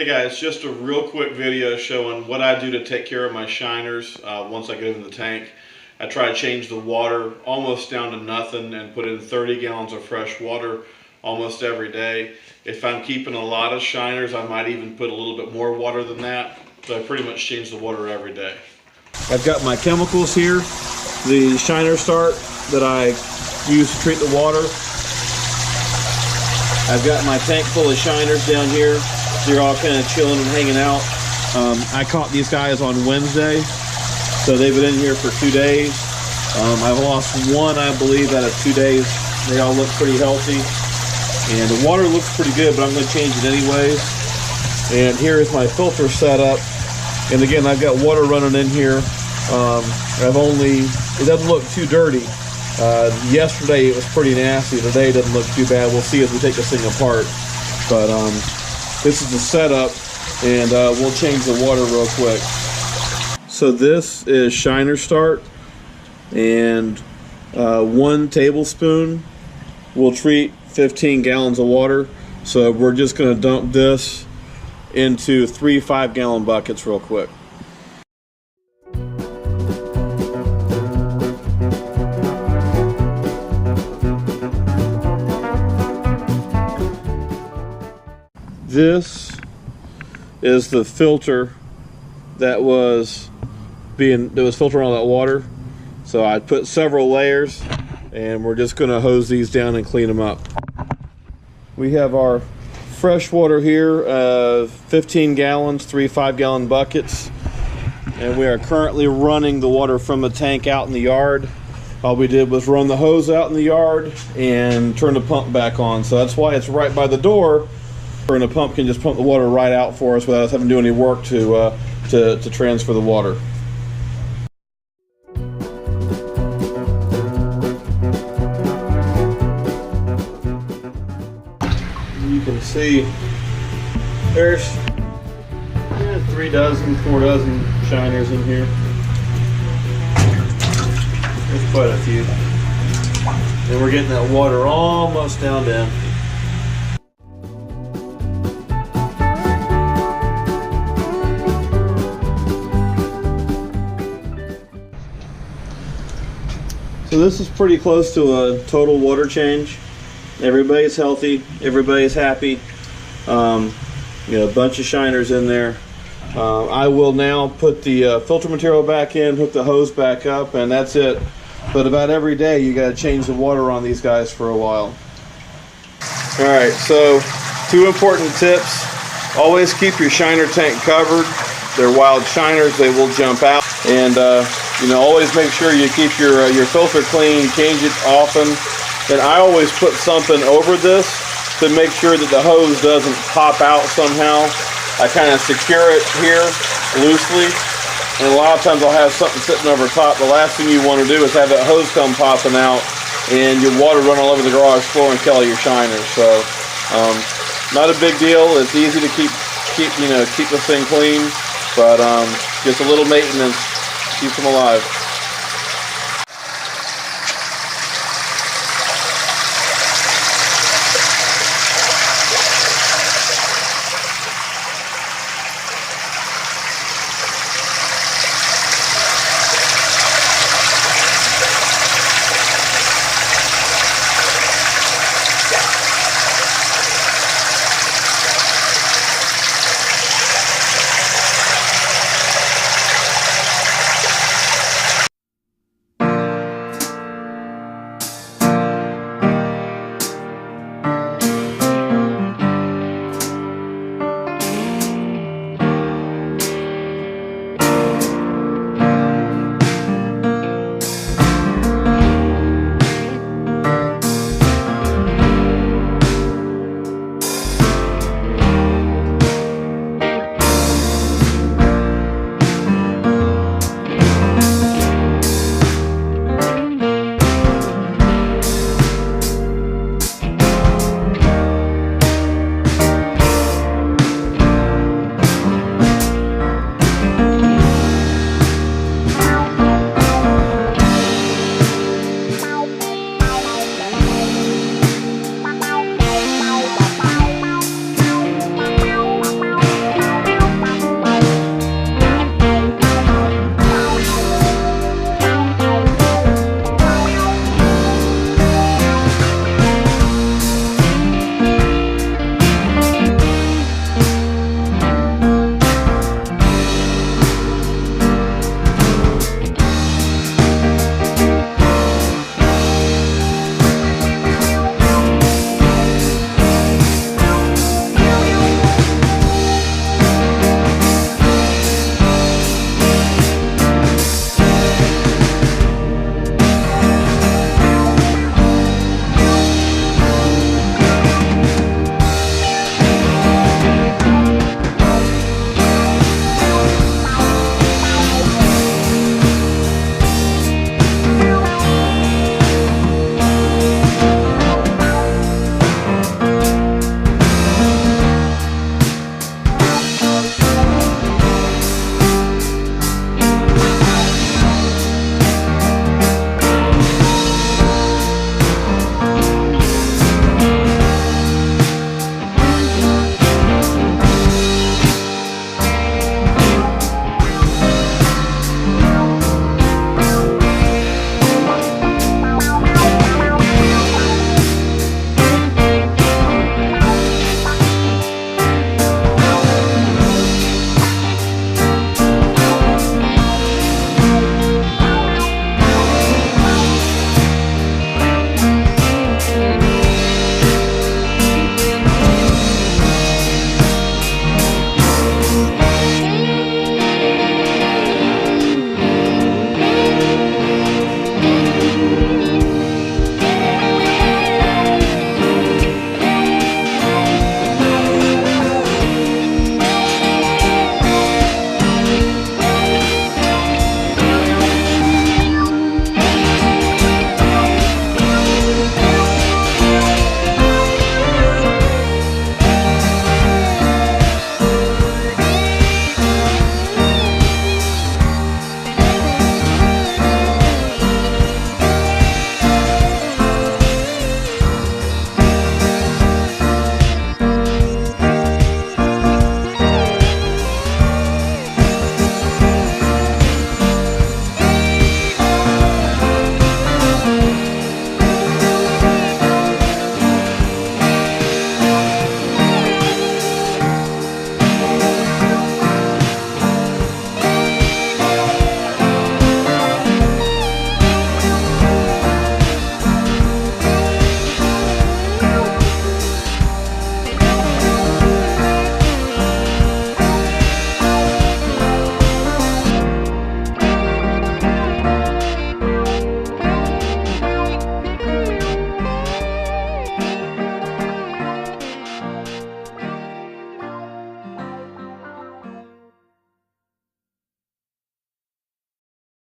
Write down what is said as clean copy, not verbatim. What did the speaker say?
guys, just a real quick video showing what I do to take care of my shiners once I get them in the tank. I try to change the water almost down to nothing and put in 30 gallons of fresh water almost every day. If I'm keeping a lot of shiners, I might even put a little bit more water than that. So I pretty much change the water every day. I've got my chemicals here, the shiner start that I use to treat the water. I've got my tank full of shiners down here. They're all kind of chilling and hanging out. I caught these guys on Wednesday, so they've been in here for 2 days. I've lost one, I believe, out of 2 days. They all look pretty healthy. And the water looks pretty good, but I'm going to change it anyways. And here is my filter setup. And again, I've got water running in here. It doesn't look too dirty. Yesterday it was pretty nasty. Today it doesn't look too bad. We'll see as we take this thing apart. But this is the setup, and we'll change the water real quick. So this is shiner start, and 1 tablespoon will treat 15 gallons of water. So we're just going to dump this into 3 5-gallon buckets real quick. This is the filter that was filtering all that water. So I put several layers, and we're just going to hose these down and clean them up. We have our fresh water here, 15 gallons, 3 5-gallon buckets, and we are currently running the water from the tank out in the yard. All we did was run the hose out in the yard and turn the pump back on. So that's why it's right by the door, and the pump can just pump the water right out for us without us having to do any work to transfer the water. You can see there's 3 dozen, 4 dozen shiners in here. There's quite a few. And we're getting that water almost down in. So this is pretty close to a total water change. Everybody's healthy, everybody's happy. A bunch of shiners in there. I will now put the filter material back in, hook the hose back up, and that's it. But about every day you got to change the water on these guys for a while. Alright, so 2 important tips. Always keep your shiner tank covered. They're wild shiners, they will jump out. And always make sure you keep your filter clean, change it often. And I always put something over this to make sure that the hose doesn't pop out somehow. I kind of secure it here loosely, and a lot of times I'll have something sitting over top. The last thing you want to do is have that hose come popping out and your water run all over the garage floor and kill all your shiners. So not a big deal. It's easy to keep this thing clean, but just a little maintenance keeps them alive.